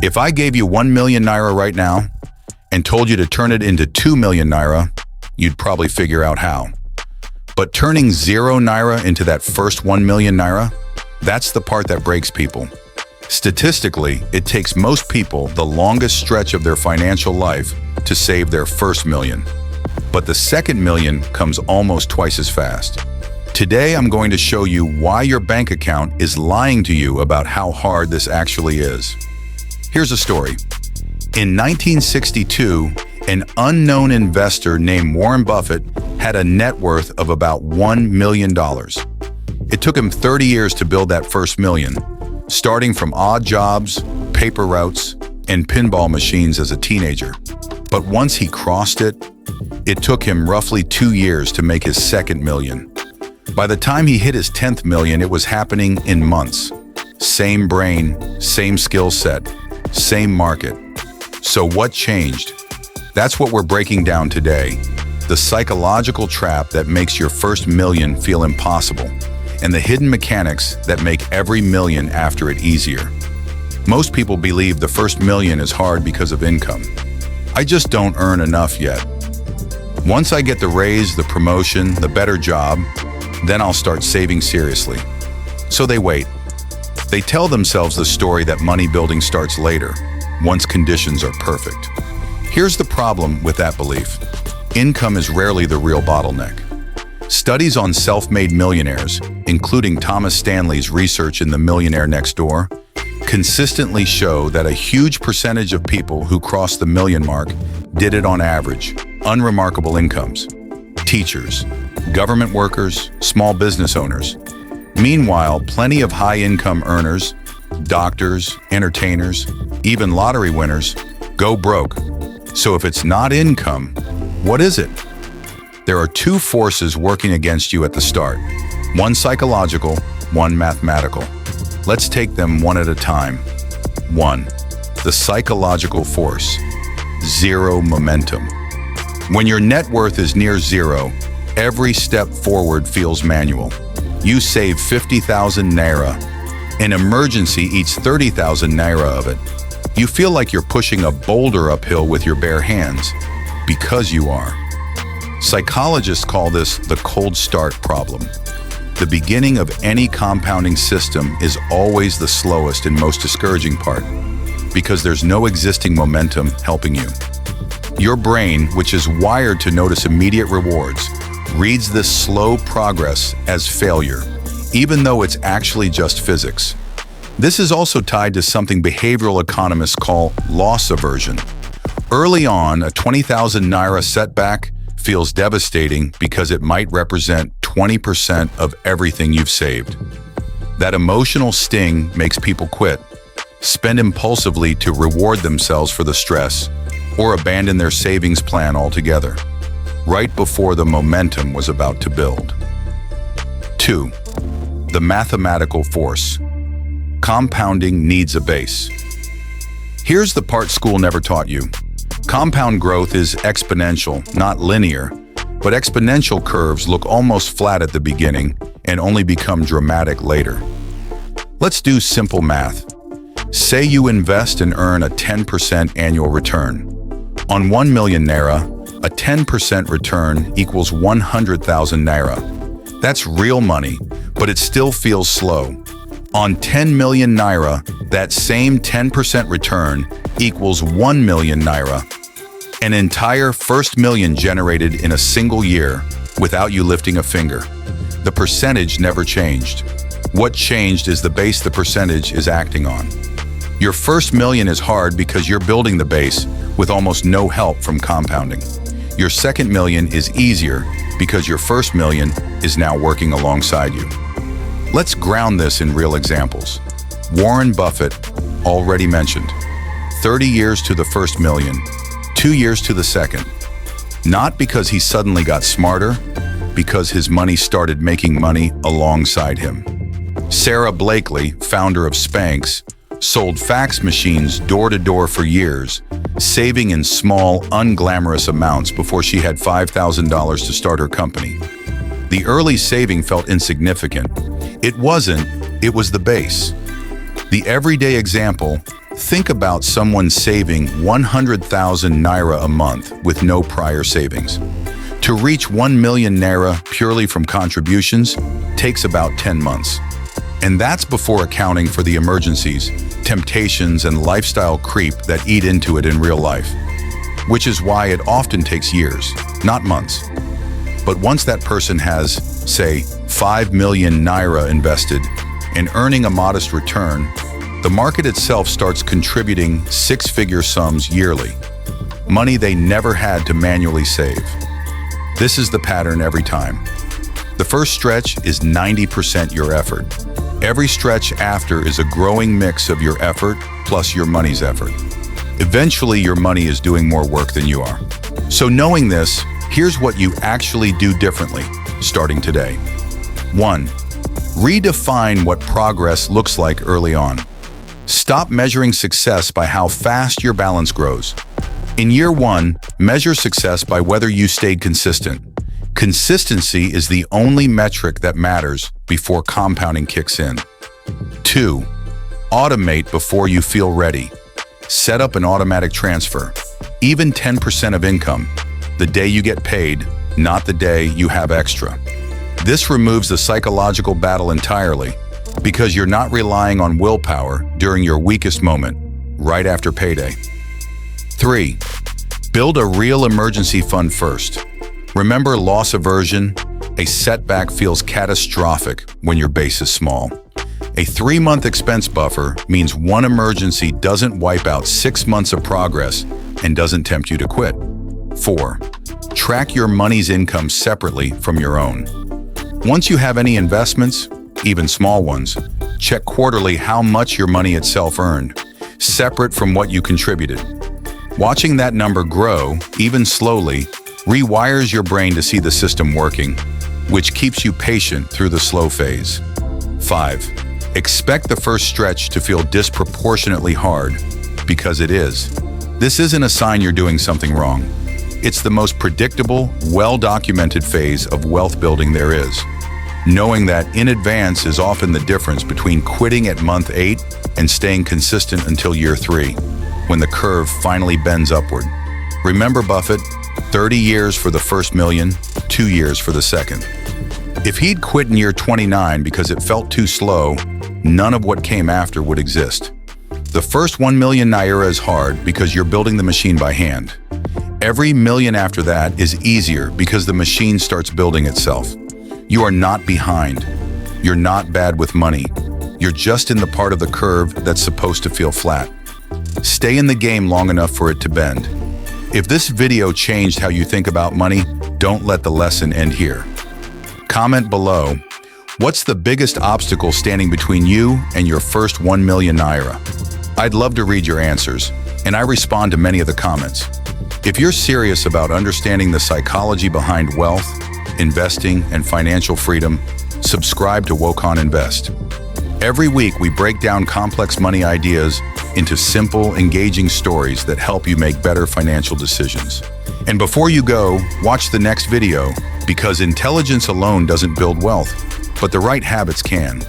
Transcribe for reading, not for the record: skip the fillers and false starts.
If I gave you 1 million Naira right now and told you to turn it into 2 million Naira, you'd probably figure out how. But turning 0 Naira into that first 1 million Naira, that's the part that breaks people. Statistically, it takes most people the longest stretch of their financial life to save their first million. But the second million comes almost twice as fast. Today, I'm going to show you why your bank account is lying to you about how hard this actually is. Here's a story. In 1962, an unknown investor named Warren Buffett had a net worth of about $1 million. It took him 30 years to build that first million, starting from odd jobs, paper routes, and pinball machines as a teenager. But once he crossed it, it took him roughly 2 years to make his second million. By the time he hit his 10th million, it was happening in months. Same brain, same skill set, same market. So what changed? That's what we're breaking down today. The psychological trap that makes your first million feel impossible, and the hidden mechanics that make every million after it easier. Most people believe the first million is hard because of income. I just don't earn enough yet. Once I get the raise, the promotion, the better job, then I'll start saving seriously. So they wait. They tell themselves the story that money building starts later, once conditions are perfect. Here's the problem with that belief. Income is rarely the real bottleneck. Studies on self-made millionaires, including Thomas Stanley's research in The Millionaire Next Door, consistently show that a huge percentage of people who cross the million mark did it on average, unremarkable incomes. Teachers, government workers, small business owners. Meanwhile, plenty of high-income earners, doctors, entertainers, even lottery winners, go broke. So if it's not income, what is it? There are two forces working against you at the start. One psychological, one mathematical. Let's take them one at a time. 1. The psychological force. Zero momentum. When your net worth is near zero, every step forward feels manual. You save 50,000 Naira. An emergency eats 30,000 Naira of it. You feel like you're pushing a boulder uphill with your bare hands, because you are. Psychologists call this the cold start problem. The beginning of any compounding system is always the slowest and most discouraging part, because there's no existing momentum helping you. Your brain, which is wired to notice immediate rewards, reads this slow progress as failure, even though it's actually just physics. This is also tied to something behavioral economists call loss aversion. Early on, a 20,000 Naira setback feels devastating because it might represent 20% of everything you've saved. That emotional sting makes people quit, spend impulsively to reward themselves for the stress, or abandon their savings plan altogether, right before the momentum was about to build. 2. The mathematical force. Compounding needs a base. Here's the part school never taught you. Compound growth is exponential, not linear, but exponential curves look almost flat at the beginning and only become dramatic later. Let's do simple math. Say you invest and earn a 10% annual return. On 1 million Naira, a 10% return equals 100,000 Naira. That's real money, but it still feels slow. On 10 million Naira, that same 10% return equals 1 million Naira. An entire first million generated in a single year without you lifting a finger. The percentage never changed. What changed is the base the percentage is acting on. Your first million is hard because you're building the base with almost no help from compounding. Your second million is easier because your first million is now working alongside you. Let's ground this in real examples. Warren Buffett, already mentioned. 30 years to the first million, 2 years to the second. Not because he suddenly got smarter, because his money started making money alongside him. Sarah Blakely, founder of Spanx, sold fax machines door-to-door for years, saving in small, unglamorous amounts before she had $5,000 to start her company. The early saving felt insignificant. It wasn't, it was the base. The everyday example Think about someone saving 100,000 Naira a month with no prior savings. To reach 1 million Naira purely from contributions takes about 10 months. And that's before accounting for the emergencies, temptations, and lifestyle creep that eat into it in real life. Which is why it often takes years, not months. But once that person has, say, 5 million Naira invested and earning a modest return, the market itself starts contributing six-figure sums yearly, money they never had to manually save. This is the pattern every time. The first stretch is 90% your effort. Every stretch after is a growing mix of your effort plus your money's effort. Eventually, your money is doing more work than you are. So knowing this, here's what you actually do differently, starting today. 1. Redefine what progress looks like early on. Stop measuring success by how fast your balance grows. In year 1, measure success by whether you stayed consistent. Consistency is the only metric that matters before compounding kicks in. 2. Automate before you feel ready. Set up an automatic transfer, even 10% of income, the day you get paid, not the day you have extra. This removes the psychological battle entirely because you're not relying on willpower during your weakest moment, right after payday. 3. Build a real emergency fund first. Remember loss aversion? A setback feels catastrophic when your base is small. A 3-month expense buffer means one emergency doesn't wipe out 6 months of progress and doesn't tempt you to quit. 4. Track your money's income separately from your own. Once you have any investments, even small ones, check quarterly how much your money itself earned, separate from what you contributed. Watching that number grow, even slowly, rewires your brain to see the system working, which keeps you patient through the slow phase. 5. Expect the first stretch to feel disproportionately hard, because it is. This isn't a sign you're doing something wrong. It's the most predictable, well-documented phase of wealth building there is. Knowing that in advance is often the difference between quitting at month 8 and staying consistent until year 3, when the curve finally bends upward. Remember Buffett, 30 years for the first million, 2 years for the second. If he'd quit in year 29 because it felt too slow, none of what came after would exist. The first 1 million Naira is hard because you're building the machine by hand. Every million after that is easier because the machine starts building itself. You are not behind. You're not bad with money. You're just in the part of the curve that's supposed to feel flat. Stay in the game long enough for it to bend. If this video changed how you think about money, don't let the lesson end here. Comment below, what's the biggest obstacle standing between you and your first 1 million Naira? I'd love to read your answers, and I respond to many of the comments. If you're serious about understanding the psychology behind wealth, investing, and financial freedom, subscribe to Wokon Invest. Every week, we break down complex money ideas into simple, engaging stories that help you make better financial decisions. And before you go, watch the next video, because intelligence alone doesn't build wealth, but the right habits can.